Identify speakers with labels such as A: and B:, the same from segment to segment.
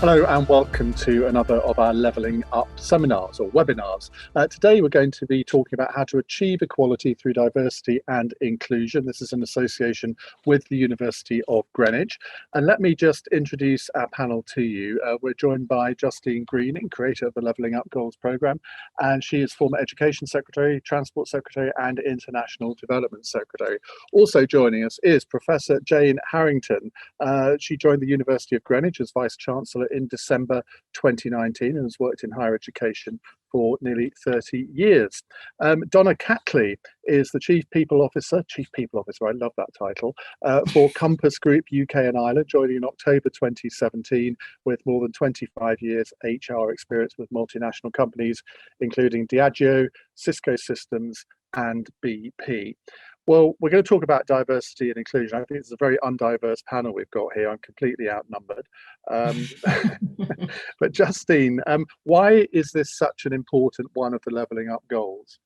A: Hello and welcome to another of our Levelling Up seminars or webinars. Today we're going to be talking about how to achieve equality through diversity and inclusion. This is an association with the University of Greenwich. And let me just introduce our panel to you. We're joined by Justine Greening, creator of the Levelling Up Goals programme, and she is former Education Secretary, Transport Secretary and International Development Secretary. Also joining us is Professor Jane Harrington. She joined the University of Greenwich as Vice-Chancellor in December 2019 and has worked in higher education for nearly 30 years. Donna Catley is the Chief People Officer, I love that title, for Compass Group UK and Ireland, joining in October 2017 with more than 25 years HR experience with multinational companies, including Diageo, Cisco Systems and BP. Well, we're going to talk about diversity and inclusion. I think it's a very undiverse panel we've got here. I'm completely outnumbered. But Justine, why is this such an important one of the Levelling Up goals?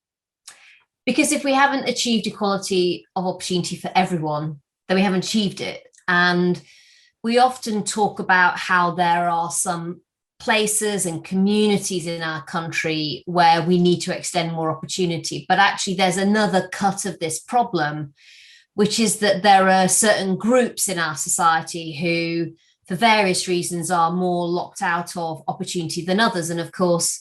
B: Because if we haven't achieved equality of opportunity for everyone, then we haven't achieved it. And we often talk about how there are some places and communities in our country where we need to extend more opportunity. But actually, there's another cut of this problem, which is that there are certain groups in our society who, for various reasons, are more locked out of opportunity than others. And of course,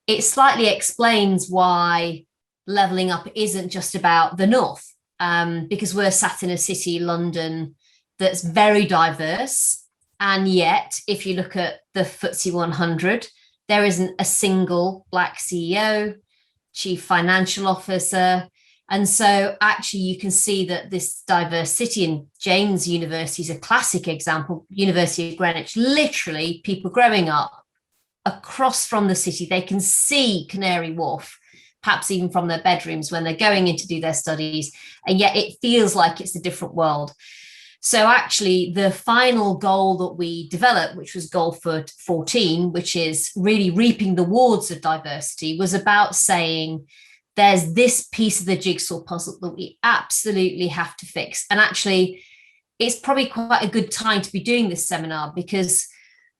B: it slightly explains why levelling up isn't just about the North, because we're sat in a city, London, that's very diverse. And yet, if you look at the FTSE 100, there isn't a single Black CEO, chief financial officer. And so actually you can see that this diverse city, and Jane's University is a classic example, University of Greenwich, literally people growing up across from the city, they can see Canary Wharf, perhaps even from their bedrooms when they're going in to do their studies. And yet it feels like it's a different world. So actually, the final goal that we developed, which was goal for 14, which is really reaping the rewards of diversity, was about saying there's this piece of the jigsaw puzzle that we absolutely have to fix. And actually, it's probably quite a good time to be doing this seminar, because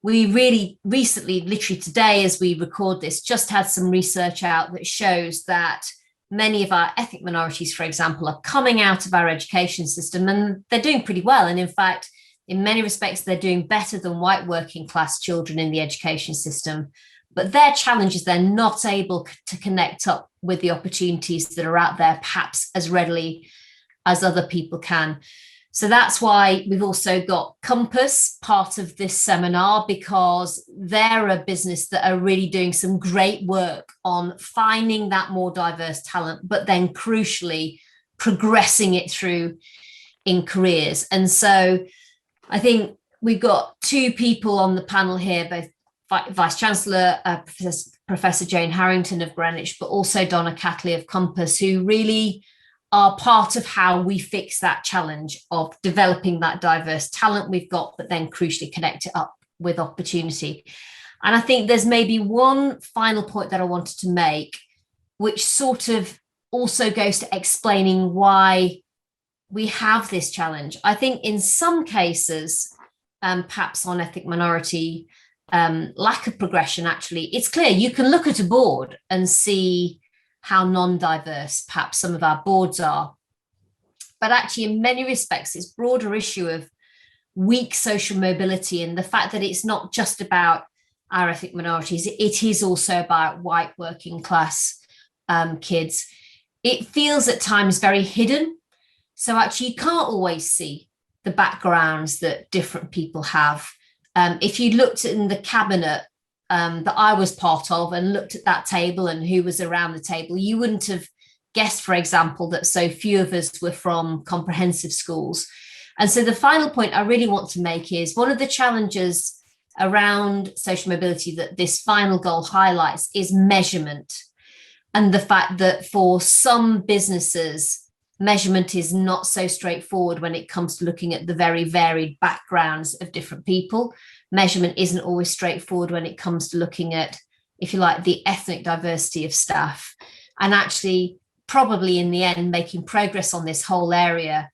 B: we really recently, literally today as we record this, just had some research out that shows that many of our ethnic minorities, for example, are coming out of our education system and they're doing pretty well. And in fact, in many respects, they're doing better than white working class children in the education system. But their challenge is they're not able to connect up with the opportunities that are out there, perhaps as readily as other people can. So that's why we've also got Compass part of this seminar, because they're a business that are really doing some great work on finding that more diverse talent, but then crucially progressing it through in careers. And so I think we've got two people on the panel here, both Vice-Chancellor, Professor Jane Harrington of Greenwich, but also Donna Catley of Compass, who really are part of how we fix that challenge of developing that diverse talent we've got, but then crucially connect it up with opportunity. And I think there's maybe one final point that I wanted to make, which sort of also goes to explaining why we have this challenge. I think in some cases, perhaps on ethnic minority, lack of progression, actually, it's clear you can look at a board and see how non-diverse perhaps some of our boards are. But actually, in many respects, it's broader issue of weak social mobility and the fact that it's not just about our ethnic minorities, it is also about white working class kids. It feels at times very hidden. So actually, you can't always see the backgrounds that different people have. If you looked in the cabinet that I was part of and looked at that table and who was around the table, you wouldn't have guessed, for example, that so few of us were from comprehensive schools. And so the final point I really want to make is one of the challenges around social mobility that this final goal highlights is measurement, and the fact that for some businesses, measurement is not so straightforward when it comes to looking at the very varied backgrounds of different people. Measurement isn't always straightforward when it comes to looking at, if you like, the ethnic diversity of staff. And actually, probably in the end, making progress on this whole area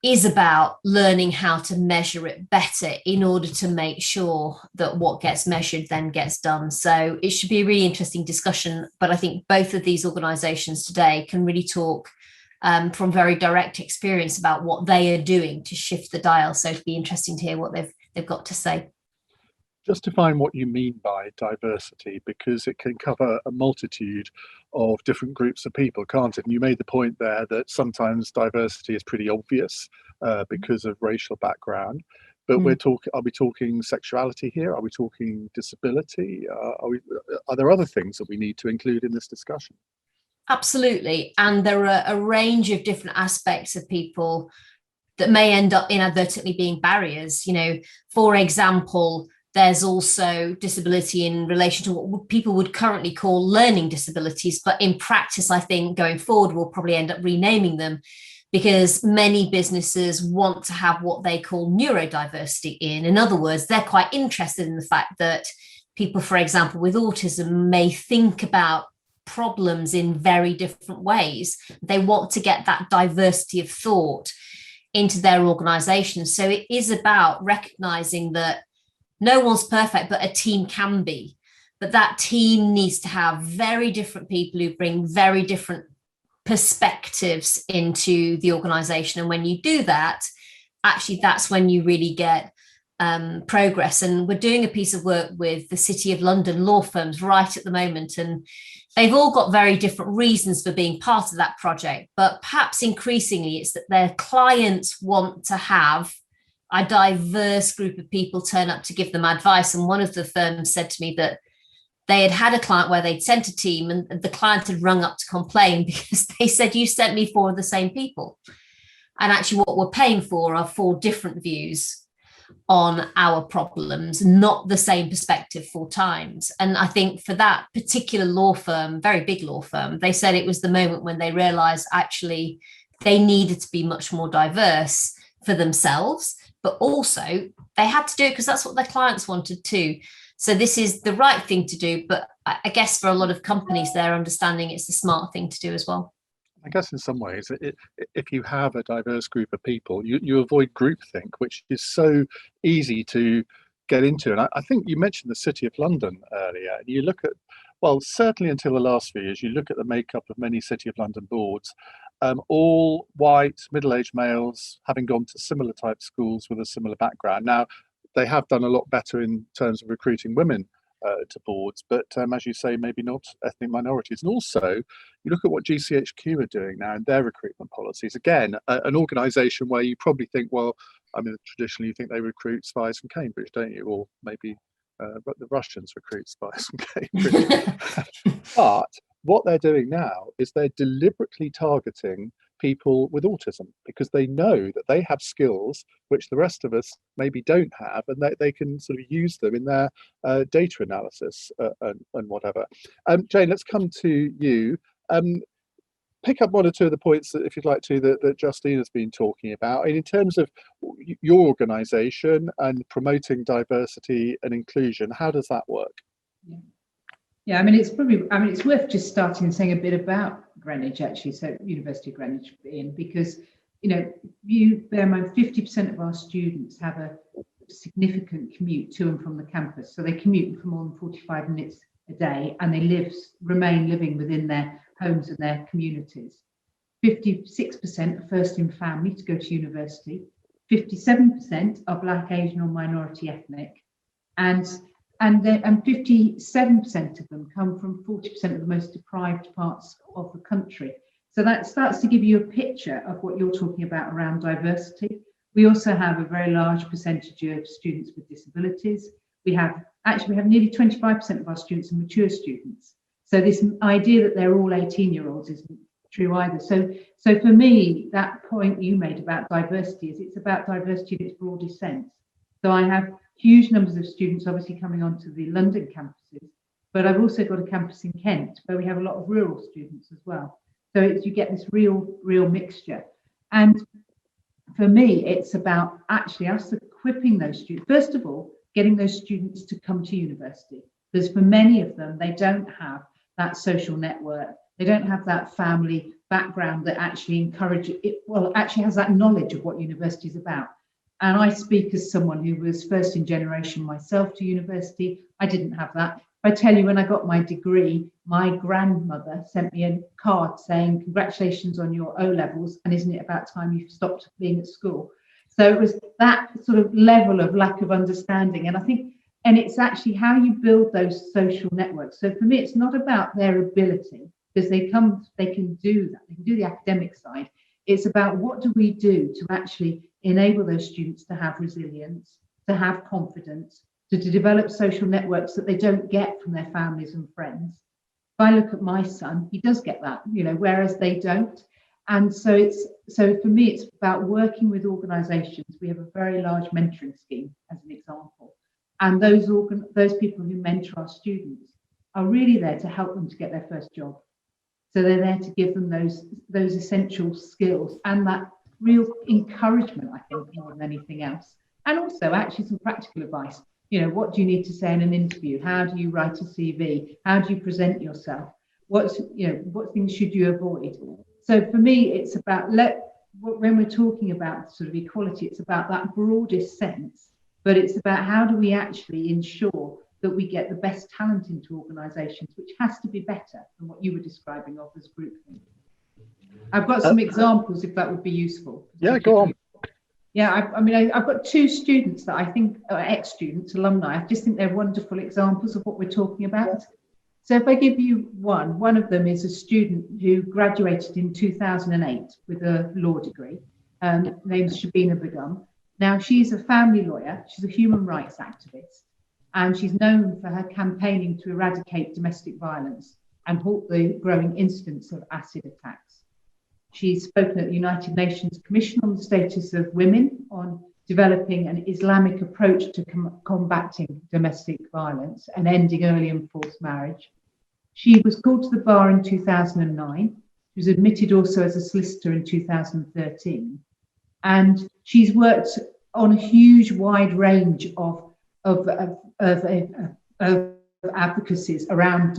B: is about learning how to measure it better in order to make sure that what gets measured then gets done. So it should be a really interesting discussion. But I think both of these organisations today can really talk from very direct experience about what they are doing to shift the dial. So it'd be interesting to hear what they've got to say.
A: Just define what you mean by diversity, because it can cover a multitude of different groups of people, can't it? And you made the point there that sometimes diversity is pretty obvious because of racial background. But are we talking sexuality here? Are we talking disability? Are there other things that we need to include in this discussion?
B: Absolutely. And there are a range of different aspects of people that may end up inadvertently being barriers. You know, for example, there's also disability in relation to what people would currently call learning disabilities. But in practice, I think going forward, we'll probably end up renaming them, because many businesses want to have what they call neurodiversity in. In other words, they're quite interested in the fact that people, for example, with autism may think about problems in very different ways. They want to get that diversity of thought into their organization. So it is about recognizing that no one's perfect, but a team can be. But that team needs to have very different people who bring very different perspectives into the organization. And when you do that, actually, that's when you really get progress. And we're doing a piece of work with the City of London law firms right at the moment. And they've all got very different reasons for being part of that project. But perhaps increasingly, it's that their clients want to have a diverse group of people turn up to give them advice. And one of the firms said to me that they had a client where they'd sent a team and the client had rung up to complain because they said, you sent me 4 of the same people. And actually what we're paying for are 4 different views on our problems, not the same perspective 4 times. And I think for that particular law firm, very big law firm, they said it was the moment when they realized actually they needed to be much more diverse for themselves, but also they had to do it because that's what their clients wanted too. So this is the right thing to do, but I guess for a lot of companies, they're understanding it's the smart thing to do as well.
A: I guess in some ways, if you have a diverse group of people, you avoid groupthink, which is so easy to get into. And I think you mentioned the City of London earlier. And you look at, well, certainly until the last few years, you look at the makeup of many City of London boards, all white, middle-aged males, having gone to similar type schools with a similar background. Now, they have done a lot better in terms of recruiting women to boards, but as you say, maybe not ethnic minorities. And also, you look at what GCHQ are doing now in their recruitment policies. Again, an organisation where you probably think, well, I mean, traditionally you think they recruit spies from Cambridge, don't you? Or maybe the Russians recruit spies from Cambridge. But what they're doing now is they're deliberately targeting people with autism because they know that they have skills which the rest of us maybe don't have, and they can sort of use them in their data analysis and whatever. Jane, let's come to you. Pick up 1 or 2 of the points that, if you'd like to, that Justine has been talking about. And in terms of your organisation and promoting diversity and inclusion, how does that work?
C: Yeah, I mean, it's worth just starting and saying a bit about Greenwich, actually. So University of Greenwich because, you bear in mind 50% of our students have a significant commute to and from the campus. So they commute for more than 45 minutes a day, and they remain living within their homes and their communities. 56% are first in family to go to university. 57% are Black, Asian or minority ethnic. And 57% of them come from 40% of the most deprived parts of the country. So that starts to give you a picture of what you're talking about around diversity. We also have a very large percentage of students with disabilities. We have nearly 25% of our students are mature students. So this idea that they're all 18-year-olds isn't true either. So for me, that point you made about diversity it's about diversity in its broadest sense. So I have huge numbers of students obviously coming onto the London campuses, but I've also got a campus in Kent where we have a lot of rural students as well. So you get this real mixture. And for me, it's about actually us equipping those students. First of all, getting those students to come to university, because for many of them, they don't have that social network. They don't have that family background that actually encourages it, well, actually has that knowledge of what university is about. And I speak as someone who was first in generation myself to university. I didn't have that. I tell you, when I got my degree, my grandmother sent me a card saying, "Congratulations on your O levels, and isn't it about time you stopped being at school?" So it was that sort of level of lack of understanding. And I think, and it's actually how you build those social networks. So for me, it's not about their ability, because they can do that, they can do the academic side. It's about what do we do to actually enable those students to have resilience, to have confidence, to develop social networks that they don't get from their families and friends. If I look at my son, he does get that, whereas they don't. And so for me, it's about working with organisations. We have a very large mentoring scheme, as an example, and those people who mentor our students are really there to help them to get their first job. So they're there to give them those essential skills and that real encouragement, I think, more than anything else. And also actually some practical advice. What do you need to say in an interview? How do you write a CV? How do you present yourself? What things should you avoid? So for me, it's about, when we're talking about sort of equality, it's about that broadest sense, but it's about how do we actually ensure that we get the best talent into organisations, which has to be better than what you were describing of as groupthink. I've got some examples, if that would be useful.
A: Yeah, go on.
C: Yeah, I've got two students that I think are ex-students, alumni. I just think they're wonderful examples of what we're talking about. So if I give you one of them is a student who graduated in 2008 with a law degree, named Shabina Begum. Now, she's a family lawyer, she's a human rights activist, and she's known for her campaigning to eradicate domestic violence and halt the growing incidence of acid attacks. She's spoken at the United Nations Commission on the Status of Women on developing an Islamic approach to combating domestic violence and ending early and forced marriage. She was called to the bar in 2009. She was admitted also as a solicitor in 2013. And she's worked on a huge wide range of advocacies around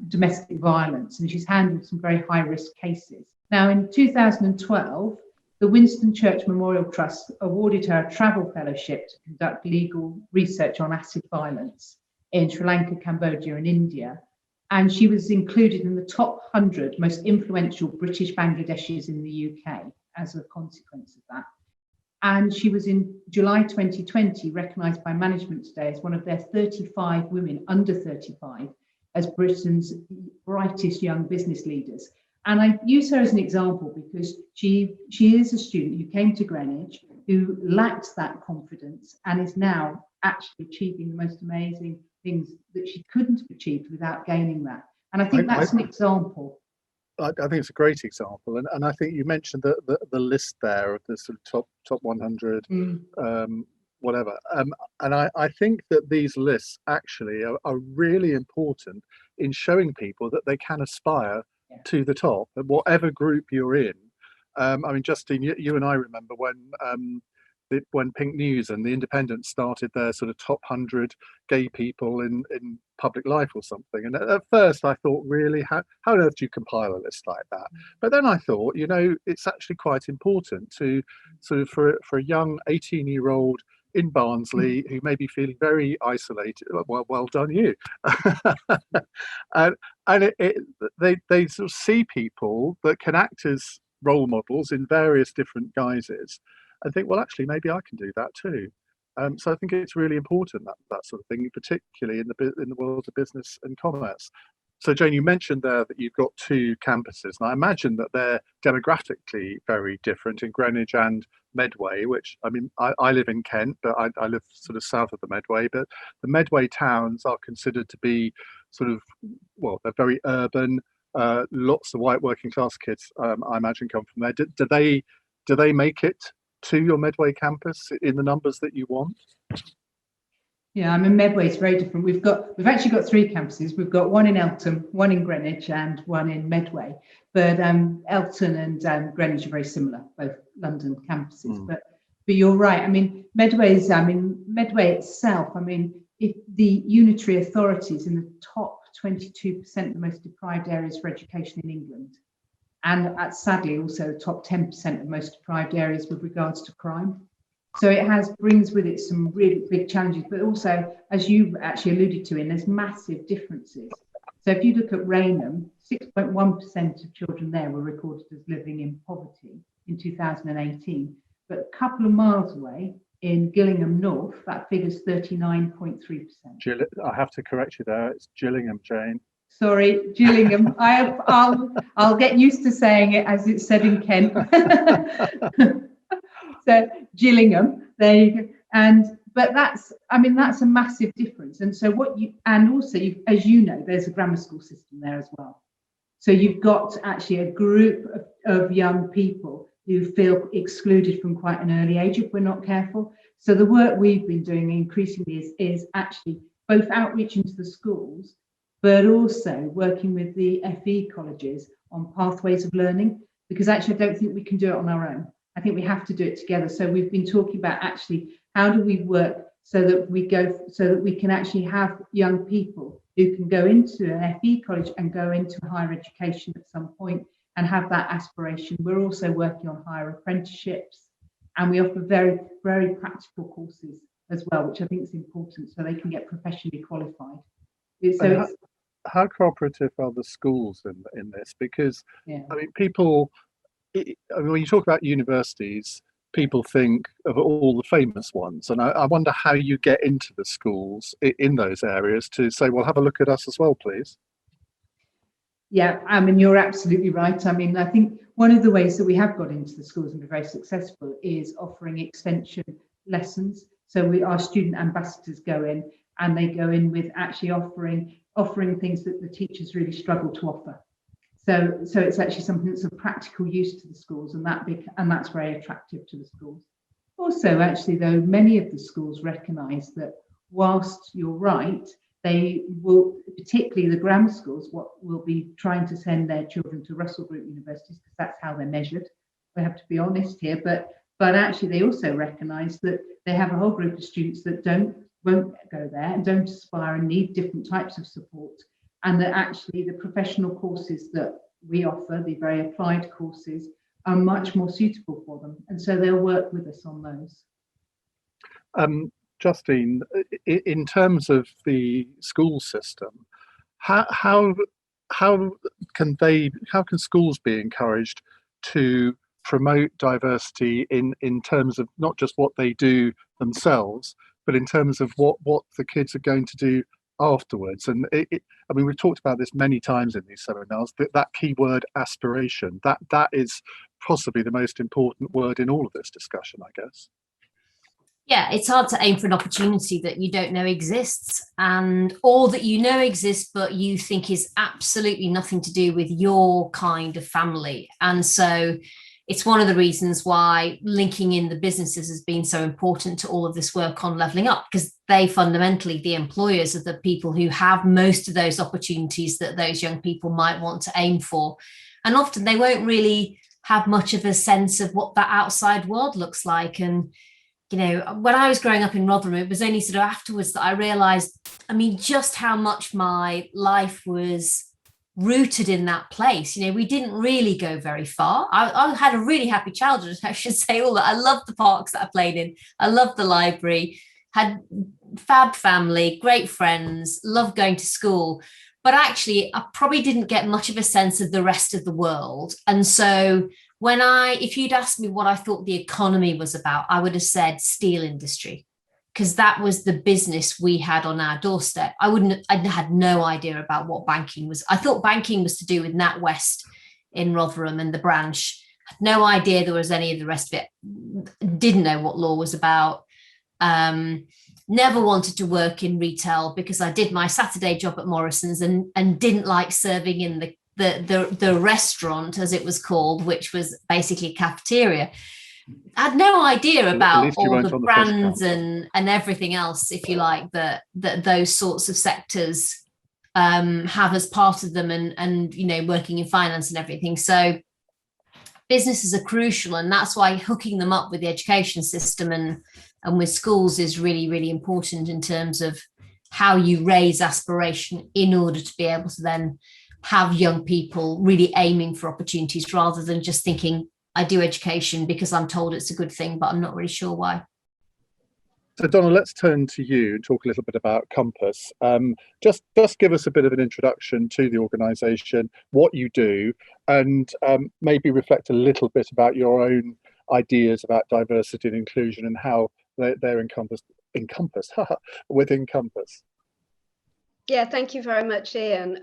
C: domestic violence, and she's handled some very high-risk cases. Now, in 2012, the Winston Church Memorial Trust awarded her a travel fellowship to conduct legal research on acid violence in Sri Lanka, Cambodia, and India. And she was included in the top 100 most influential British Bangladeshis in the UK as a consequence of that. And she was in July 2020 recognised by Management Today as one of their 35 women under 35 as Britain's brightest young business leaders. And I use her as an example because she is a student who came to Greenwich, who lacked that confidence and is now actually achieving the most amazing things that she couldn't have achieved without gaining that. And I think that's an example.
A: I think it's a great example, and I think you mentioned the list there of the sort of top 100, whatever. And I think that these lists actually are really important in showing people that they can aspire to the top, at whatever group you're in. I mean, Justine, you and I remember when Pink News and The Independent started their sort of top 100 gay people in public life or something. And at first I thought, really, how on earth do you compile a list like that? But then I thought, it's actually quite important to sort of for a young 18-year-old in Barnsley who may be feeling very isolated. Well done you. and they sort of see people that can act as role models in various different guises and think, well, actually, maybe I can do that too. So I think it's really important, that sort of thing, particularly in the world of business and commerce. So Jane, you mentioned there that you've got two campuses, and I imagine that they're demographically very different in Greenwich and Medway, which, I mean, I live in Kent, but I live sort of south of the Medway, but the Medway towns are considered to be sort of, well, they're very urban, lots of white working class kids, I imagine, come from there. Do they make it to your Medway campus in the numbers that you want?
C: Yeah, I mean, Medway is very different. We've actually got three campuses. We've got one in Eltham, one in Greenwich, and one in Medway. But Eltham and Greenwich are very similar, both London campuses. But you're right. I mean, Medway itself. I mean, if the unitary authorities in the top 22% of the most deprived areas for education in England, and sadly also top 10% of most deprived areas with regards to crime. So it brings with it some really big challenges, but also, as you actually alluded to, there's massive differences. So if you look at Rainham, 6.1% of children there were recorded as living in poverty in 2018, but a couple of miles away in Gillingham North, that figure's 39.3%.
A: I have to correct you there. It's Gillingham, Jane.
C: Sorry, Gillingham. I'll get used to saying it as it's said in Kent. So Gillingham, there you go. But that's a massive difference. And so as you know, there's a grammar school system there as well. So you've got actually a group of young people who feel excluded from quite an early age if we're not careful. So the work we've been doing increasingly is actually both outreach into the schools, but also working with the FE colleges on pathways of learning, because actually I don't think we can do it on our own. I think we have to do it together. So we've been talking about actually how do we work so that we can actually have young people who can go into an FE college and go into higher education at some point and have that aspiration. We're also working on higher apprenticeships, and we offer very, very practical courses as well, which I think is important so they can get professionally qualified. So
A: how cooperative are the schools in this? Because
C: yeah.
A: I mean, when you talk about universities, people think of all the famous ones, and I wonder how you get into the schools in those areas to say, well, have a look at us as well, please.
C: Yeah, I mean, you're absolutely right. I mean, I think one of the ways that we have got into the schools and been very successful is offering extension lessons. So our student ambassadors go in, and they go in with actually offering things that the teachers really struggle to offer. So it's actually something that's of practical use to the schools, and that's very attractive to the schools. Also, actually, though, many of the schools recognise that whilst you're right, they will, particularly the grammar schools, will be trying to send their children to Russell Group universities because that's how they're measured. We have to be honest here, but actually they also recognise that they have a whole group of students that won't go there and don't aspire and need different types of support. And that actually the professional courses that we offer, the very applied courses, are much more suitable for them. And so they'll work with us on those.
A: Justine, in terms of the school system, how can schools be encouraged to promote diversity in terms of not just what they do themselves, but in terms of what the kids are going to do afterwards? And I mean, we've talked about this many times in these seminars, that keyword aspiration, that is possibly the most important word in all of this discussion, I guess.
B: Yeah, it's hard to aim for an opportunity that you don't know exists, or that you know exists, but you think is absolutely nothing to do with your kind of family. And so it's one of the reasons why linking in the businesses has been so important to all of this work on levelling up, because they fundamentally, the employers, are the people who have most of those opportunities that those young people might want to aim for. And often they won't really have much of a sense of what that outside world looks like. And you know, when I was growing up in Rotherham, it was only sort of afterwards that I realised, I mean, just how much my life was rooted in that place. You know, we didn't really go very far. I had a really happy childhood, I should say all that. I loved the parks that I played in. I loved the library, had fab family, great friends, loved going to school. But actually, I probably didn't get much of a sense of the rest of the world. And so if you'd asked me what I thought the economy was about, I would have said steel industry, because that was the business we had on our doorstep. I had no idea about what banking was. I thought banking was to do with NatWest in Rotherham and the branch. Had no idea there was any of the rest of it. Didn't know what law was about. Never wanted to work in retail because I did my Saturday job at Morrison's and didn't like serving in the restaurant, as it was called, which was basically a cafeteria. I had no idea about all the brands and everything else, if you like, that those sorts of sectors have as part of them, and you know, working in finance and everything. So businesses are crucial, and that's why hooking them up with the education system and with schools is really, really important in terms of how you raise aspiration in order to be able to then have young people really aiming for opportunities rather than just thinking, I do education because I'm told it's a good thing, but I'm not really sure why.
A: So Donna, let's turn to you and talk a little bit about Compass. Just give us a bit of an introduction to the organisation, what you do, and maybe reflect a little bit about your own ideas about diversity and inclusion and how they're encompassed within Compass.
D: Yeah, thank you very much, Ian.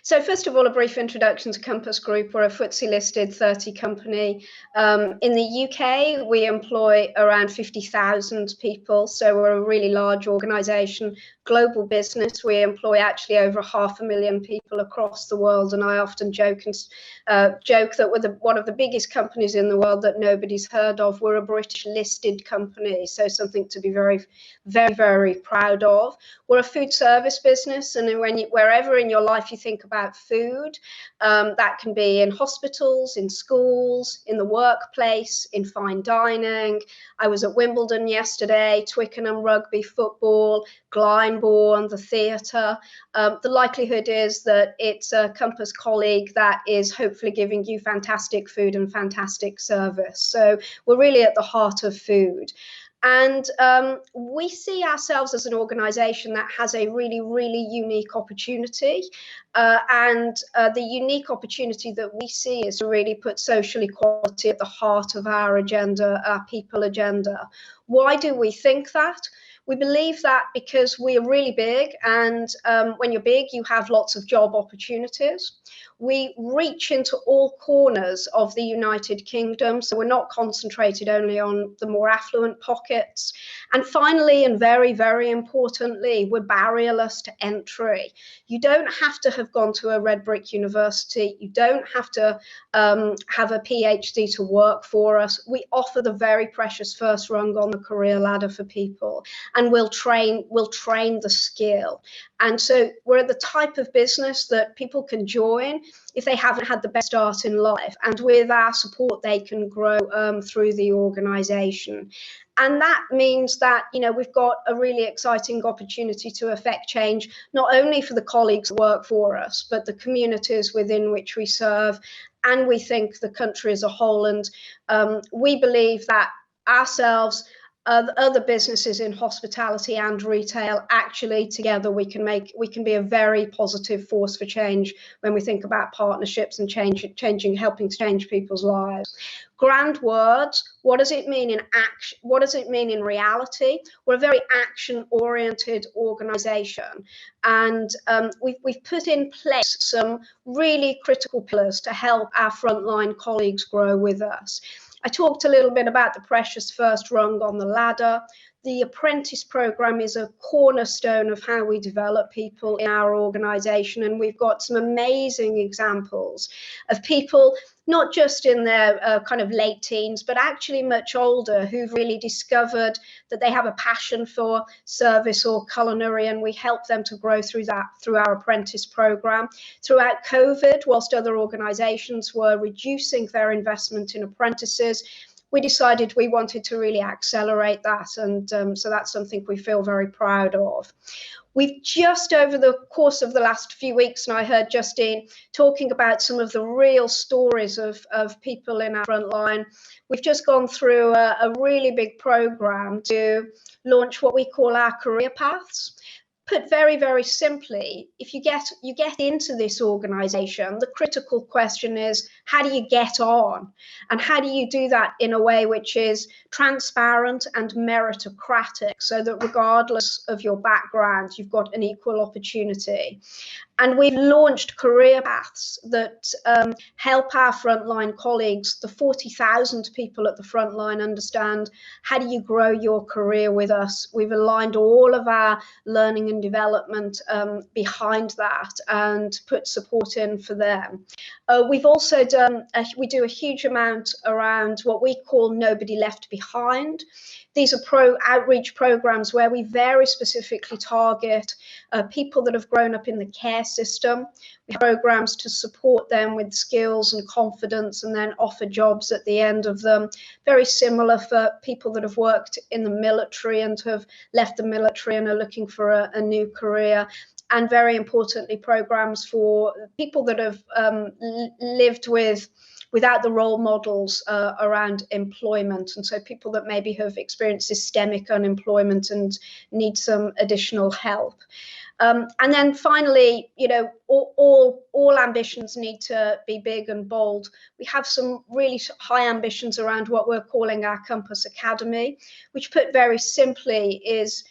D: So first of all, a brief introduction to Compass Group. We're a FTSE listed 30 company. In the UK, we employ around 50,000 people. So we're a really large organisation, global business. We employ actually over 500,000 people across the world. And I often joke that we're one of the biggest companies in the world that nobody's heard of. We're a British listed company. So something to be very, very, very proud of. We're a food service business. And wherever in your life you think about food, that can be in hospitals, in schools, in the workplace, in fine dining. I was at Wimbledon yesterday, Twickenham rugby, football, Glyndebourne, the theatre. The likelihood is that it's a Compass colleague that is hopefully giving you fantastic food and fantastic service. So we're really at the heart of food. And we see ourselves as an organisation that has a really, really unique opportunity. And the unique opportunity that we see is to really put social equality at the heart of our agenda, our people agenda. Why do we think that? We believe that because we're really big, and when you're big, you have lots of job opportunities. We reach into all corners of the United Kingdom, so we're not concentrated only on the more affluent pockets. And finally, and very, very importantly, we're barrierless to entry. You don't have to have gone to a red brick university. You don't have to have a PhD to work for us. We offer the very precious first rung on the career ladder for people, and we'll train the skill. And so we're the type of business that people can join if they haven't had the best start in life. And with our support, they can grow through the organisation. And that means that, you know, we've got a really exciting opportunity to affect change, not only for the colleagues that work for us, but the communities within which we serve. And we think the country as a whole. And we believe that ourselves, other businesses in hospitality and retail, actually together we can be a very positive force for change when we think about partnerships and helping to change people's lives. Grand words. What does it mean in action? What does it mean in reality? We're a very action-oriented organisation, and we've put in place some really critical pillars to help our frontline colleagues grow with us. I talked a little bit about the precious first rung on the ladder. The apprentice programme is a cornerstone of how we develop people in our organisation, and we've got some amazing examples of people not just in their kind of late teens, but actually much older, who've really discovered that they have a passion for service or culinary, and we help them to grow through that through our apprentice programme. Throughout COVID, whilst other organisations were reducing their investment in apprentices, we decided we wanted to really accelerate that, and so that's something we feel very proud of. We've just over the course of the last few weeks, and I heard Justine talking about some of the real stories of people in our front line. We've just gone through a really big programme to launch what we call our career paths. Put very, very simply, if you get into this organisation, the critical question is, how do you get on? And how do you do that in a way which is transparent and meritocratic, so that regardless of your background, you've got an equal opportunity? And we've launched career paths that help our frontline colleagues, the 40,000 people at the frontline, understand how do you grow your career with us. We've aligned all of our learning and development behind that and put support in for them. We've also we do a huge amount around what we call Nobody Left Behind. These are outreach programs where we very specifically target people that have grown up in the care system. We have programs to support them with skills and confidence, and then offer jobs at the end of them. Very similar for people that have worked in the military and have left the military and are looking for a new career. and very importantly, programs for people that have lived without the role models around employment. And so people that maybe have experienced systemic unemployment and need some additional help. And then finally, all ambitions need to be big and bold. We have some really high ambitions around what we're calling our Compass Academy, which put very simply is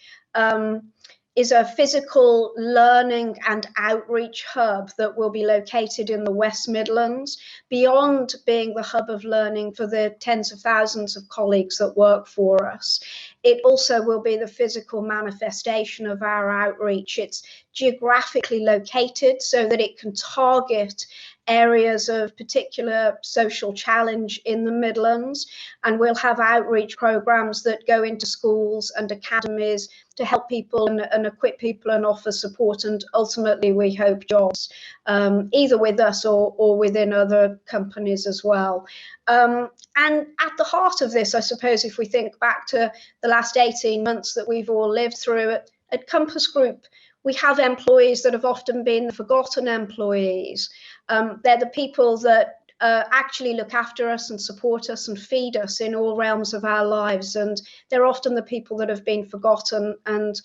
D: a physical learning and outreach hub that will be located in the West Midlands, beyond being the hub of learning for the tens of thousands of colleagues that work for us. It also will be the physical manifestation of our outreach. It's geographically located so that it can target areas of particular social challenge in the Midlands, and we'll have outreach programs that go into schools and academies to help people and equip people and offer support, and ultimately we hope jobs, either with us or within other companies as well. And at the heart of this, I suppose, if we think back to the last 18 months that we've all lived through at Compass Group, we have employees that have often been the forgotten employees. They're the people that actually look after us and support us and feed us in all realms of our lives. And they're often the people that have been forgotten. And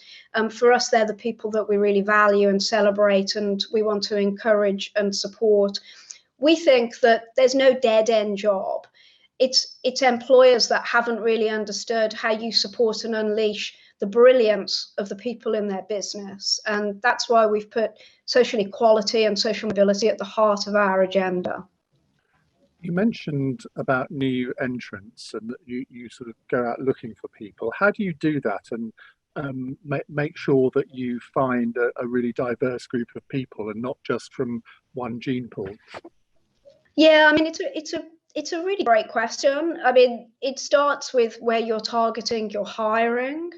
D: for us, they're the people that we really value and celebrate, and we want to encourage and support. We think that there's no dead end job. It's employers that haven't really understood how you support and unleash the brilliance of the people in their business. And that's why we've put social equality and social mobility at the heart of our agenda.
A: You mentioned about new entrants and that you sort of go out looking for people. How do you do that and make sure that you find a really diverse group of people and not just from one gene pool?
D: Yeah, I mean, it's a really great question. I mean, it starts with where you're targeting your hiring.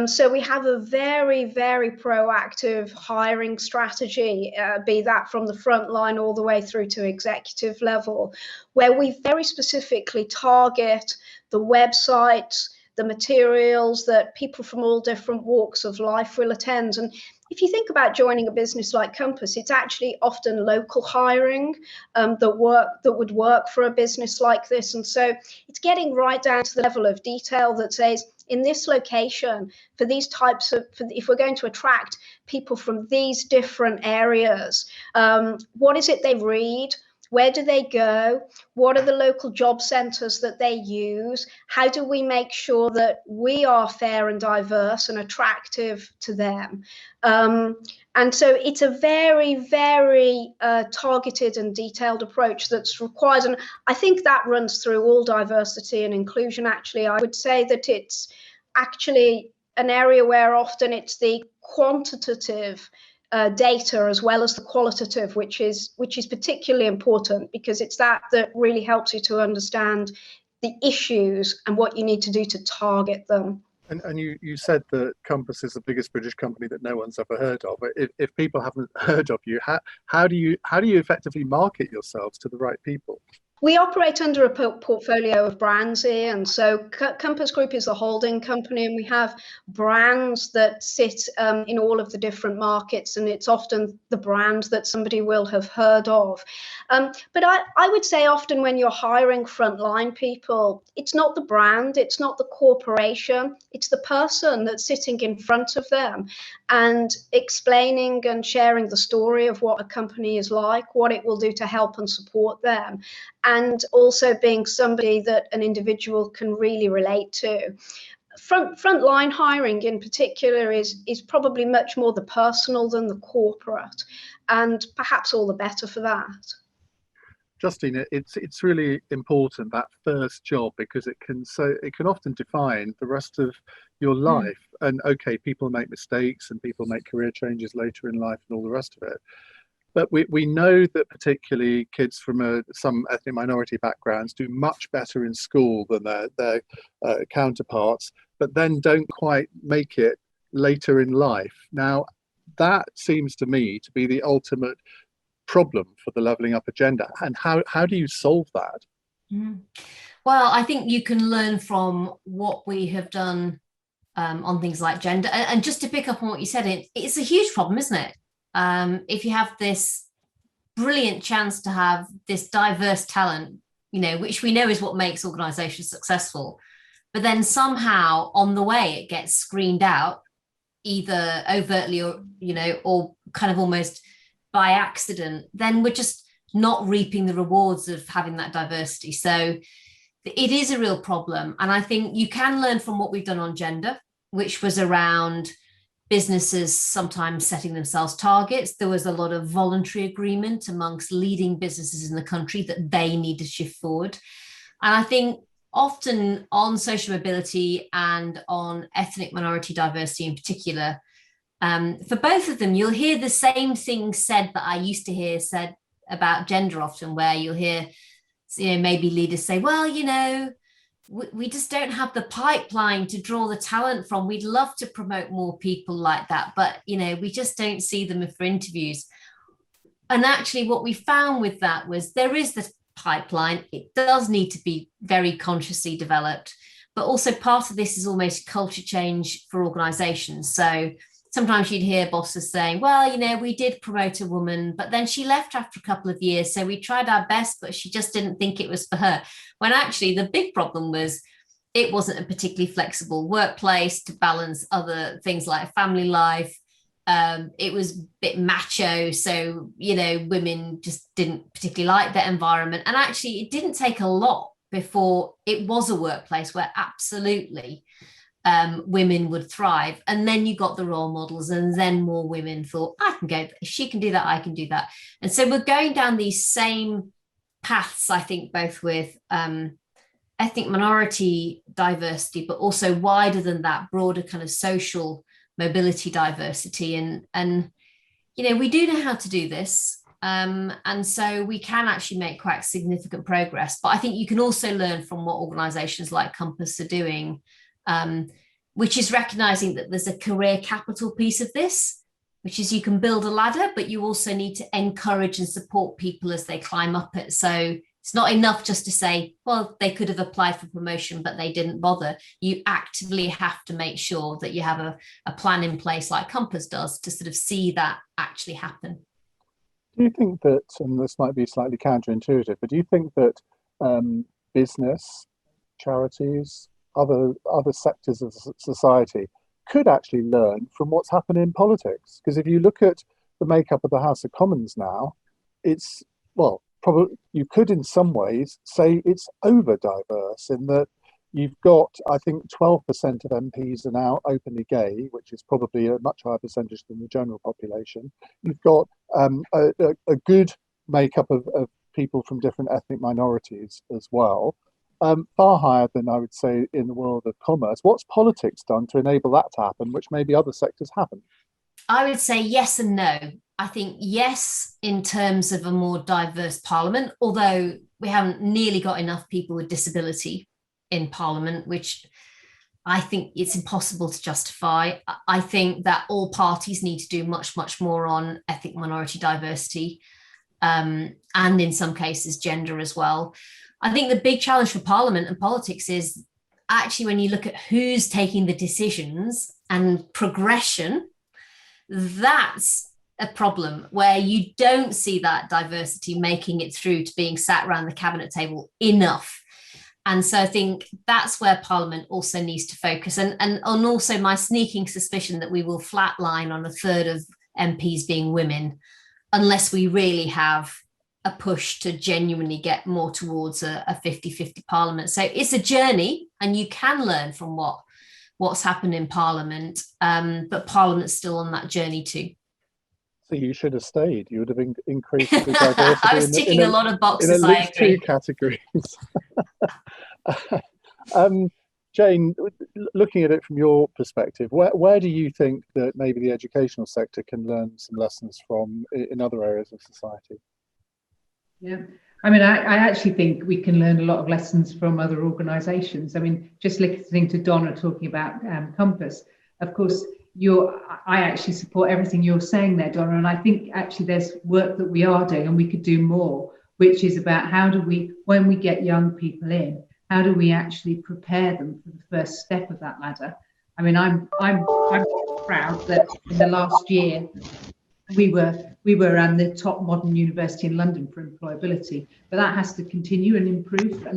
D: So we have a very, very proactive hiring strategy, be that from the front line all the way through to executive level, where we very specifically target the websites, the materials that people from all different walks of life will attend. And if you think about joining a business like Compass, it's actually often local hiring that would work for a business like this. And so it's getting right down to the level of detail that says, in this location, for these types of, if we're going to attract people from these different areas, what is it they read? Where do they go? What are the local job centres that they use? How do we make sure that we are fair and diverse and attractive to them? And so it's a very, very targeted and detailed approach that's required. And I think that runs through all diversity and inclusion, actually. I would say that it's actually an area where often it's the quantitative data as well as the qualitative, which is particularly important, because it's that really helps you to understand the issues and what you need to do to target them.
A: And you said that Compass is the biggest British company that no one's ever heard of. But if people haven't heard of you, how do you effectively market yourselves to the right people?
D: We operate under a portfolio of brands here, and so Compass Group is the holding company, and we have brands that sit in all of the different markets, and it's often the brand that somebody will have heard of. But I would say often when you're hiring frontline people, it's not the brand, it's not the corporation, it's the person that's sitting in front of them and explaining and sharing the story of what a company is like, what it will do to help and support them, and also being somebody that an individual can really relate to. Frontline hiring in particular is probably much more the personal than the corporate, and perhaps all the better for that.
A: Justine, it's really important, that first job, because it can often define the rest of your life. And okay, people make mistakes and people make career changes later in life and all the rest of it. But we know that particularly kids from some ethnic minority backgrounds do much better in school than their counterparts, but then don't quite make it later in life. Now, that seems to me to be the ultimate problem for the levelling up agenda. And how do you solve that?
B: Well, I think you can learn from what we have done on things like gender. And just to pick up on what you said, it's a huge problem, isn't it? if you have this brilliant chance to have this diverse talent, which we know is what makes organizations successful, but then somehow on the way it gets screened out, either overtly or, or kind of almost by accident, then we're just not reaping the rewards of having that diversity. So it is a real problem. And I think you can learn from what we've done on gender, which was around businesses sometimes setting themselves targets. There was a lot of voluntary agreement amongst leading businesses in the country that they need to shift forward. And I think often on social mobility and on ethnic minority diversity in particular, for both of them, you'll hear the same thing said that I used to hear said about gender often, where you'll hear, maybe leaders say, well, we just don't have the pipeline to draw the talent from. We'd love to promote more people like that, but, we just don't see them for interviews. And actually what we found with that was there is the pipeline. It does need to be very consciously developed, but also part of this is almost culture change for organizations. So sometimes you'd hear bosses saying, well, we did promote a woman, but then she left after a couple of years. So we tried our best, but she just didn't think it was for her. When actually the big problem was it wasn't a particularly flexible workplace to balance other things like family life. It was a bit macho. So, women just didn't particularly like that environment. And actually it didn't take a lot before it was a workplace where absolutely women would thrive. And then you got the role models, and then more women thought, I can go, if she can do that, I can do that. And so we're going down these same paths, I think, both with ethnic minority diversity, but also wider than that, broader kind of social mobility diversity. And we do know how to do this. And so we can actually make quite significant progress. But I think you can also learn from what organizations like Compass are doing, which is recognizing that there's a career capital piece of this, which is you can build a ladder, but you also need to encourage and support people as they climb up it. So it's not enough just to say, well, they could have applied for promotion, but they didn't bother. You actively have to make sure that you have a plan in place like Compass does to sort of see that actually happen.
A: Do you think that, and this might be slightly counterintuitive, but do you think that business, charities, other sectors of society could actually learn from what's happened in politics? Because if you look at the makeup of the House of Commons now, it's, well, probably you could in some ways say it's over diverse in that you've got, I think, 12% of MPs are now openly gay, which is probably a much higher percentage than the general population. You've got a good makeup of people from different ethnic minorities as well. Far higher than I would say in the world of commerce. What's politics done to enable that to happen, which maybe other sectors haven't?
B: I would say yes and no. I think yes, in terms of a more diverse parliament, although we haven't nearly got enough people with disability in parliament, which I think it's impossible to justify. I think that all parties need to do much, much more on ethnic minority diversity, and in some cases gender as well. I think the big challenge for parliament and politics is actually when you look at who's taking the decisions and progression, that's a problem where you don't see that diversity making it through to being sat around the cabinet table enough. And so I think that's where Parliament also needs to focus. And also my sneaking suspicion that we will flatline on a third of MPs being women unless we really have a push to genuinely get more towards a 50-50 Parliament. So it's a journey, and you can learn from what's happened in Parliament, but Parliament's still on that journey too.
A: So you should have stayed. You would have increased the diversity.
B: I was ticking a lot of boxes.
A: In at least two categories. Jane, looking at it from your perspective, where do you think that maybe the educational sector can learn some lessons from in other areas of society?
C: Yeah, I mean, I actually think we can learn a lot of lessons from other organisations. I mean, just listening to Donna talking about Compass, of course, I actually support everything you're saying there, Donna, and I think actually there's work that we are doing and we could do more, which is about how do we, when we get young people in, how do we actually prepare them for the first step of that ladder? I mean, I'm proud that in the last year, we were around the top modern university in London for employability, but that has to continue and improve,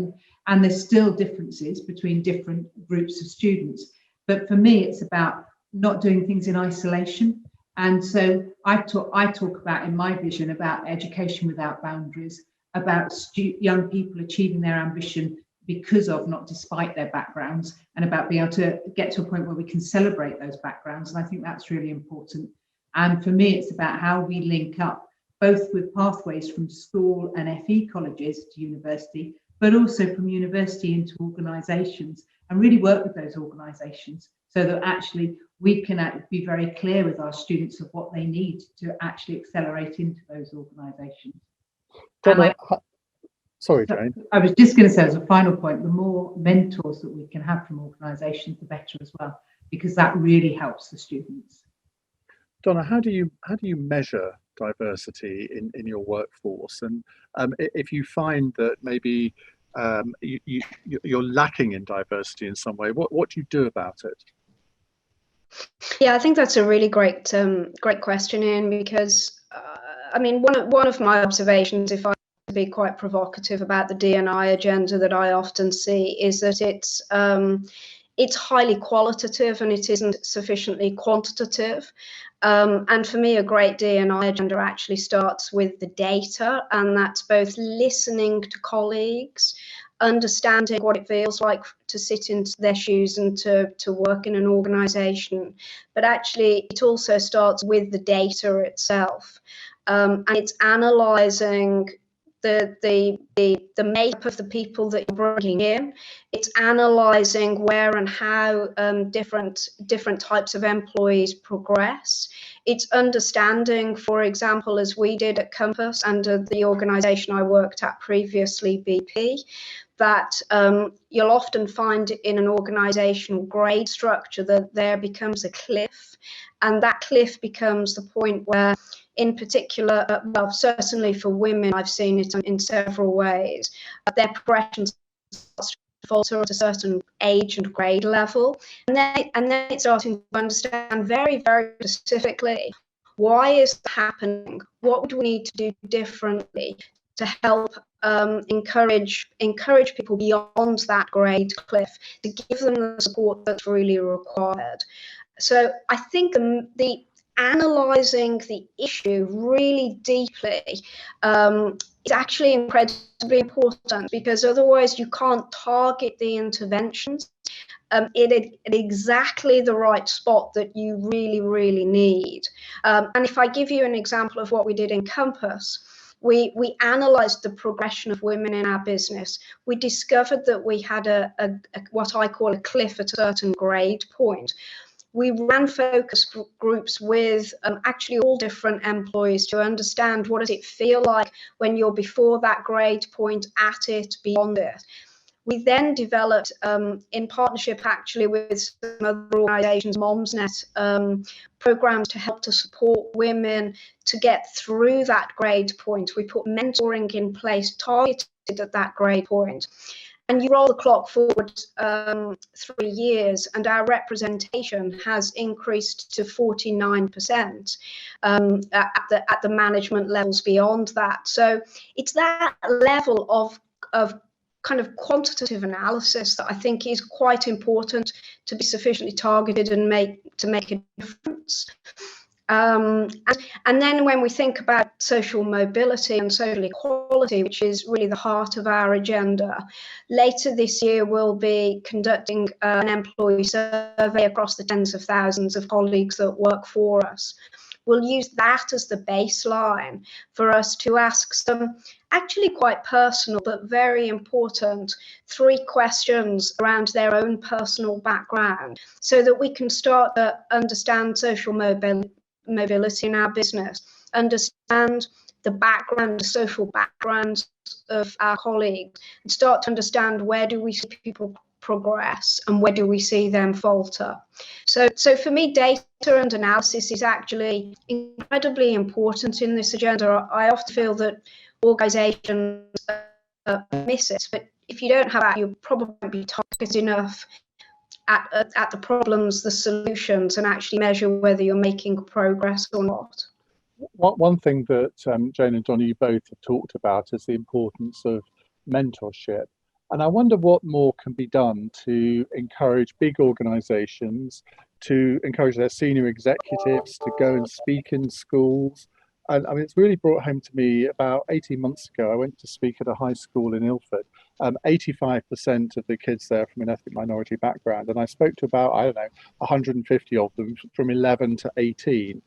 C: and there's still differences between different groups of students. But for me, it's about not doing things in isolation. And so I talk about, in my vision, about education without boundaries, about young people achieving their ambition because of, not despite their backgrounds, and about being able to get to a point where we can celebrate those backgrounds. And I think that's really important. And for me, it's about how we link up both with pathways from school and FE colleges to university, but also from university into organisations, and really work with those organisations so that actually we can be very clear with our students of what they need to actually accelerate into those organisations.
A: Sorry, Jane.
C: I was just going to say, as a final point, the more mentors that we can have from organisations, the better as well, because that really helps the students.
A: Donna, how do you measure diversity in your workforce? And if you find that maybe you're lacking in diversity in some way, what do you do about it?
D: Yeah, I think that's a really great question, Ian, because I mean, one of my observations, if I be quite provocative about the D&I agenda that I often see, is that it's highly qualitative and it isn't sufficiently quantitative. And for me, a great D&I agenda actually starts with the data, and that's both listening to colleagues, understanding what it feels like to sit in their shoes and to work in an organisation. But actually, it also starts with the data itself, and it's analysing the makeup of the people that you're bringing in. It's analysing where and how different types of employees progress. It's understanding, for example, as we did at Compass under the organisation I worked at previously, BP, that you'll often find in an organisational grade structure that there becomes a cliff, and that cliff becomes the point where, in particular, well, certainly for women, I've seen it in several ways, their progression starts to falter at a certain age and grade level, and then it's starting to understand very, very specifically, why is that happening? What would we need to do differently to help encourage people beyond that grade cliff, to give them the support that's really required? So I think the analysing the issue really deeply is actually incredibly important, because otherwise you can't target the interventions at exactly the right spot that you really, really need. And if I give you an example of what we did in Compass, we analysed the progression of women in our business. We discovered that we had a what I call a cliff at a certain grade point. We ran focus groups with actually all different employees to understand, what does it feel like when you're before that grade point, at it, beyond it. We then developed, in partnership actually with some other organisations, MomsNet, programs to help to support women to get through that grade point. We put mentoring in place targeted at that grade point. And you roll the clock forward 3 years, and our representation has increased to 49% at the management levels beyond that. So it's that level of kind of quantitative analysis that I think is quite important to be sufficiently targeted and make a difference. And then when we think about social mobility and social equality, which is really the heart of our agenda, later this year we'll be conducting an employee survey across the tens of thousands of colleagues that work for us. We'll use that as the baseline for us to ask some actually quite personal but very important 3 questions around their own personal background, so that we can start to understand social mobility in our business, understand the background, the social backgrounds of our colleagues, and start to understand, where do we see people progress and where do we see them falter. So for me, data and analysis is actually incredibly important in this agenda. I often feel that organisations miss it, but if you don't have that, you'll probably won't be targeted enough at the problems, the solutions, and actually measure whether you're making progress or not.
A: One thing that Jane and Donna, you both have talked about is the importance of mentorship. And I wonder what more can be done to encourage big organisations, to encourage their senior executives to go and speak in schools. And I mean, it's really brought home to me about 18 months ago. I went to speak at a high school in Ilford. 85% of the kids there from an ethnic minority background. And I spoke to about, I don't know, 150 of them from 11 to 18.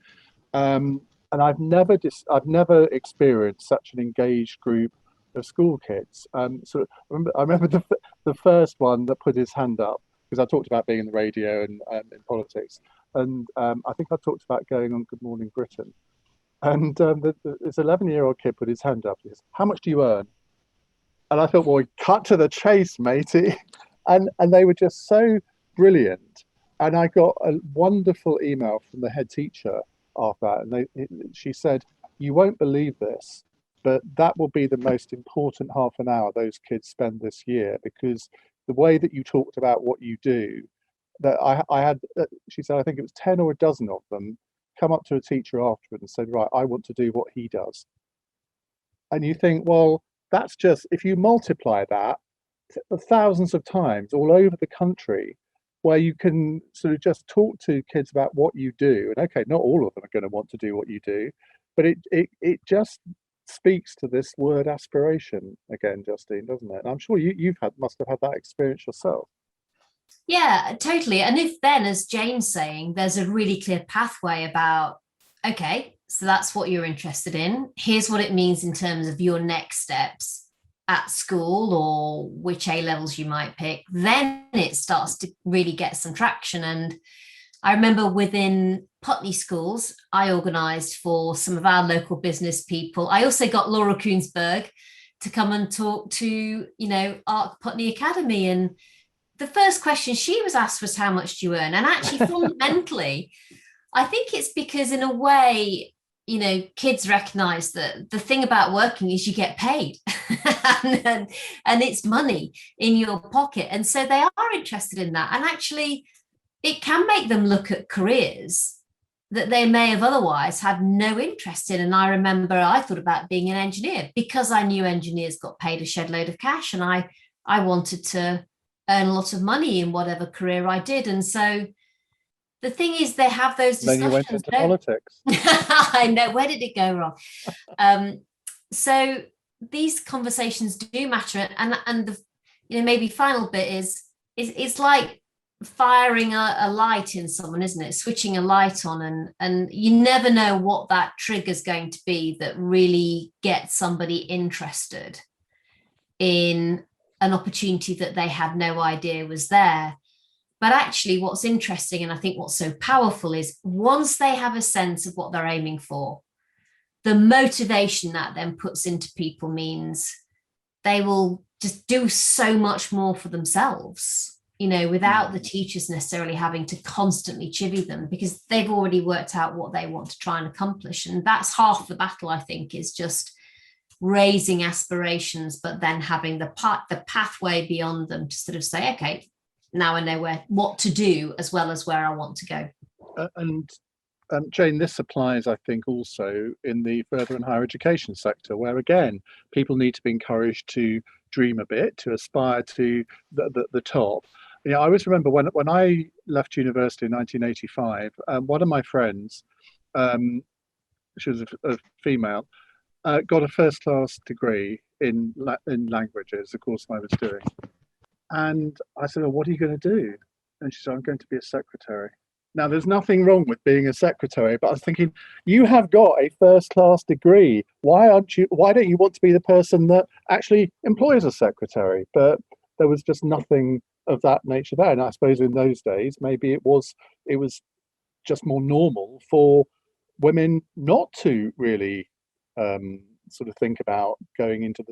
A: And I've never experienced such an engaged group of school kids. I remember the first one that put his hand up, because I talked about being in the radio and in politics, and I think I talked about going on Good Morning Britain. And this 11-year-old kid put his hand up. He says, "How much do you earn?" And I thought, well, cut to the chase, matey. And they were just so brilliant. And I got a wonderful email from the head teacher after that, and she said, "You won't believe this, but that will be the most important half an hour those kids spend this year, because the way that you talked about what you do, that I had," she said, "I think it was 10 or a dozen of them come up to a teacher afterward and said, right, I want to do what he does." And you think, well, that's just, if you multiply that thousands of times all over the country, where you can sort of just talk to kids about what you do. And okay, not all of them are going to want to do what you do, but it just speaks to this word aspiration again, Justine, doesn't it? And I'm sure must have had that experience yourself.
B: Yeah, totally. And if then, as Jane's saying, there's a really clear pathway about, okay, so that's what you're interested in. Here's what it means in terms of your next steps at school or which A levels you might pick, then it starts to really get some traction. And I remember within Putney schools, I organised for some of our local business people. I also got Laura Koonsberg to come and talk to, ARC Putney Academy. And the first question she was asked was, how much do you earn? And actually, fundamentally, I think it's because in a way, kids recognize that the thing about working is you get paid and it's money in your pocket. And so they are interested in that. And actually, it can make them look at careers that they may have otherwise had no interest in. And I remember I thought about being an engineer because I knew engineers got paid a shed load of cash, and I wanted to earn a lot of money in whatever career I did. And so the thing is, they have those discussions.
A: Then you went into politics.
B: I know, where did it go wrong? So these conversations do matter, and the maybe final bit is it's like firing a light in someone, isn't it? Switching a light on, and you never know what that trigger is going to be that really gets somebody interested in an opportunity that they had no idea was there. But actually, what's interesting, and I think what's so powerful, is once they have a sense of what they're aiming for, the motivation that then puts into people means they will just do so much more for themselves, without the teachers necessarily having to constantly chivvy them, because they've already worked out what they want to try and accomplish. And that's half the battle, I think, is just raising aspirations, but then having the pathway beyond them to sort of say, okay, now I know what to do as well as where I want to go.
A: And Jane, this applies, I think, also in the further and higher education sector, where again, people need to be encouraged to dream a bit, to aspire to the top. I always remember when I left university in 1985, one of my friends, she was a female, got a first-class degree in languages, the course I was doing. And I said, well, what are you going to do? And she said, I'm going to be a secretary. Now, there's nothing wrong with being a secretary, but I was thinking, you have got a first-class degree. Why don't you want to be the person that actually employs a secretary? But there was just nothing of that nature there. And I suppose in those days, maybe it was just more normal for women not to really sort of think about going into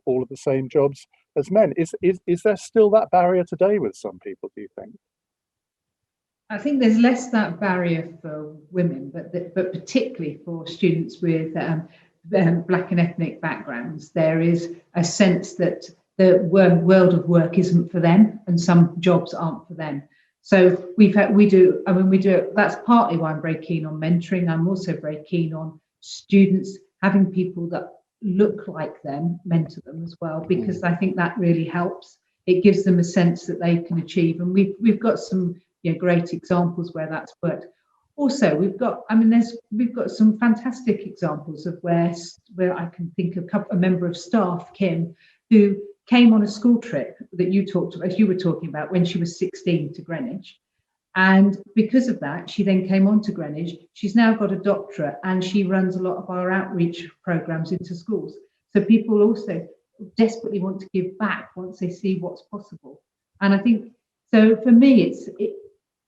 A: all of the same jobs as men. Is there still that barrier today with some people, do you think?
C: I think there's less that barrier for women, but particularly for students with Black and ethnic backgrounds, there is a sense that the world of work isn't for them, and some jobs aren't for them. So we do. That's partly why I'm very keen on mentoring. I'm also very keen on students having people that look like them mentor them as well, because I think that really helps. It gives them a sense that they can achieve, and we've got some great examples where that's worked. Also, we've got some fantastic examples of where I can think of a member of staff, Kim, who came on a school trip that you were talking about when she was 16 to Greenwich. And because of that, she then came on to Greenwich. She's now got a doctorate, and she runs a lot of our outreach programs into schools. So people also desperately want to give back once they see what's possible. And I think, so for me, it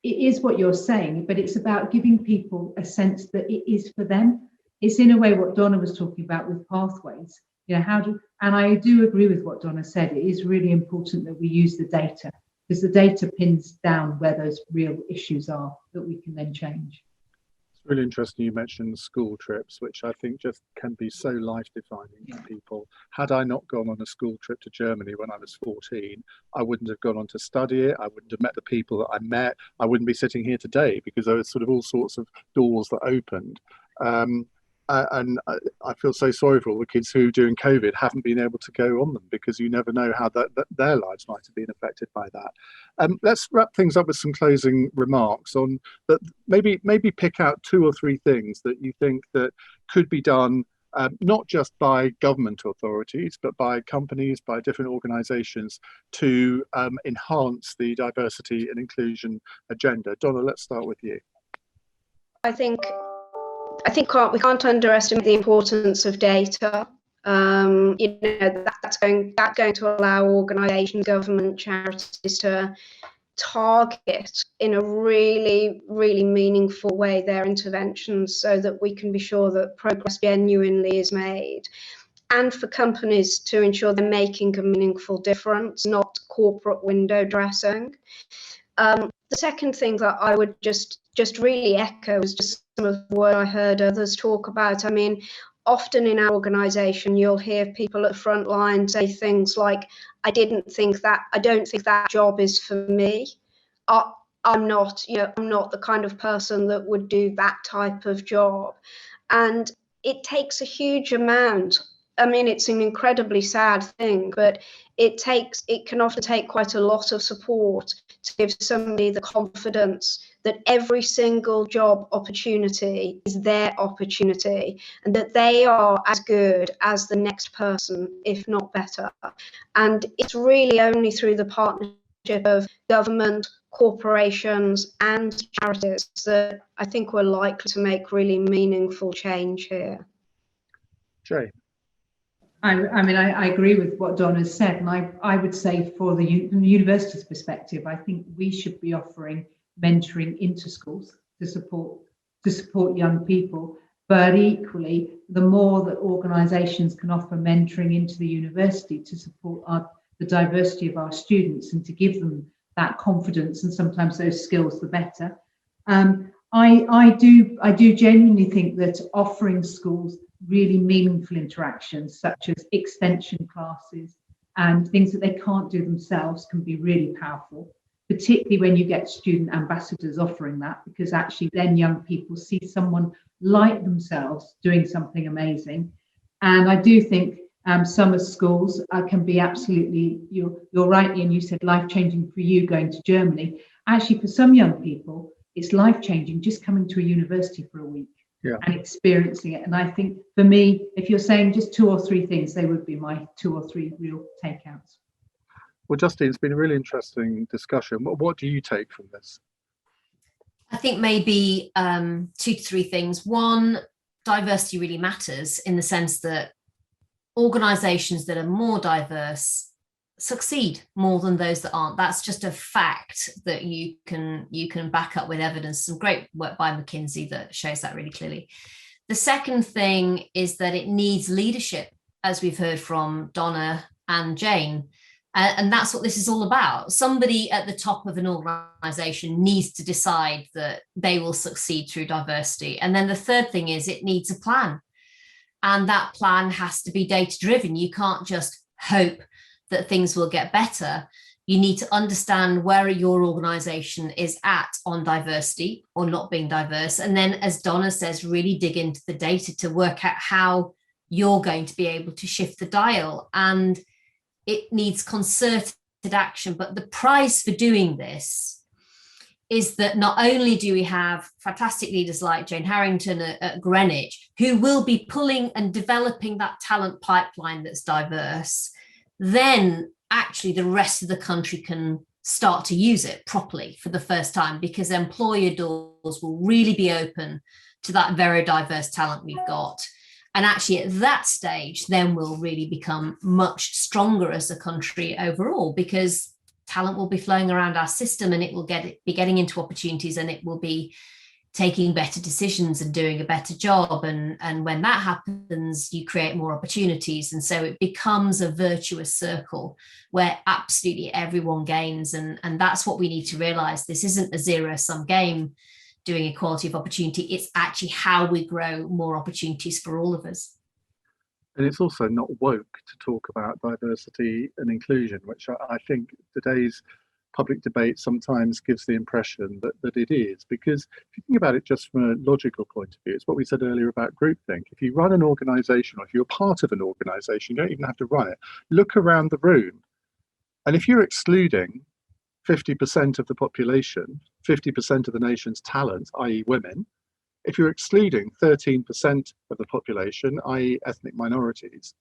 C: is what you're saying, but it's about giving people a sense that it is for them. It's in a way what Donna was talking about with pathways. And I do agree with what Donna said. It is really important that we use the data, because the data pins down where those real issues are that we can then change.
A: It's really interesting you mentioned school trips, which I think just can be so life-defining for people. Had I not gone on a school trip to Germany when I was 14, I wouldn't have gone on to study it. I wouldn't have met the people that I met. I wouldn't be sitting here today, because there was sort of all sorts of doors that opened. And I feel so sorry for all the kids who, during COVID, haven't been able to go on them, because you never know how that their lives might have been affected by that. Let's wrap things up with some closing remarks on that. Maybe pick out 2 or 3 things that you think that could be done, not just by government authorities, but by companies, by different organisations, to enhance the diversity and inclusion agenda. Donna, let's start with you.
D: I think we can't underestimate the importance of data. That's going to allow organisations, government, charities to target in a really, really meaningful way their interventions, so that we can be sure that progress genuinely is made. And for companies to ensure they're making a meaningful difference, not corporate window dressing. The second thing that I would just really echo is just some of what I heard others talk about. I mean, often in our organisation, you'll hear people at the front line say things like, I don't think that job is for me. I'm not the kind of person that would do that type of job. And it takes a huge amount. I mean, it's an incredibly sad thing, but it can often take quite a lot of support to give somebody the confidence that every single job opportunity is their opportunity, and that they are as good as the next person, if not better. And it's really only through the partnership of government, corporations, and charities that I think we're likely to make really meaningful change here.
A: Jay.
C: I agree with what Donna said, and I would say from the university's perspective, I think we should be offering mentoring into schools to support young people. But equally, the more that organisations can offer mentoring into the university to support the diversity of our students and to give them that confidence and sometimes those skills, the better. I do genuinely think that offering schools really meaningful interactions, such as extension classes and things that they can't do themselves, can be really powerful, particularly when you get student ambassadors offering that, because actually then young people see someone like themselves doing something amazing. And I do think summer schools can be absolutely, you're right, Ian, you said life-changing for you going to Germany. Actually, for some young people, it's life-changing just coming to a university for a week. Yeah. And experiencing it. And I think for me, if you're saying just 2 or 3 things, they would be my 2 or 3 real takeouts.
A: Well, Justine, it's been a really interesting discussion. What do you take from this?
B: I think maybe 2 to 3 things. One, diversity really matters in the sense that organisations that are more diverse succeed more than those that aren't. That's just a fact that you can back up with evidence. Some great work by McKinsey that shows that really clearly. The second thing is that it needs leadership, as we've heard from Donna and Jane. And that's what this is all about. Somebody at the top of an organisation needs to decide that they will succeed through diversity. And then the third thing is it needs a plan. And that plan has to be data driven. You can't just hope that things will get better. You need to understand where your organization is at on diversity or not being diverse. And then, as Donna says, really dig into the data to work out how you're going to be able to shift the dial. And it needs concerted action. But the prize for doing this is that not only do we have fantastic leaders like Jane Harrington at Greenwich, who will be pulling and developing that talent pipeline that's diverse, then actually the rest of the country can start to use it properly for the first time, because employer doors will really be open to that very diverse talent we've got. And actually at that stage, then we'll really become much stronger as a country overall, because talent will be flowing around our system and it will be getting into opportunities, and it will be taking better decisions and doing a better job. And when that happens, you create more opportunities. And so it becomes a virtuous circle where absolutely everyone gains. And that's what we need to realize. This isn't a zero-sum game doing equality of opportunity. It's actually how we grow more opportunities for all of us.
A: And it's also not woke to talk about diversity and inclusion, which I think today's public debate sometimes gives the impression that it is. Because if you think about it just from a logical point of view, it's what we said earlier about groupthink. If you run an organization, or if you're part of an organization, you don't even have to run it. Look around the room. And if you're excluding 50% of the population, 50% of the nation's talent, i.e. women, if you're excluding 13% of the population, i.e. ethnic minorities,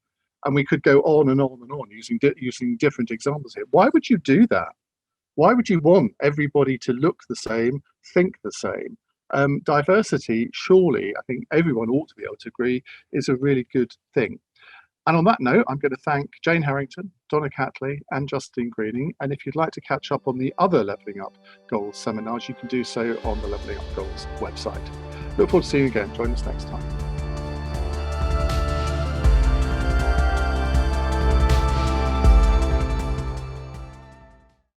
A: and we could go on and on and on using different examples here, why would you do that? Why would you want everybody to look the same, think the same? Diversity, surely, I think everyone ought to be able to agree, is a really good thing. And on that note, I'm going to thank Jane Harrington, Donna Catley, and Justine Greening. And if you'd like to catch up on the other Levelling Up Goals seminars, you can do so on the Levelling Up Goals website. Look forward to seeing you again. Join us next time.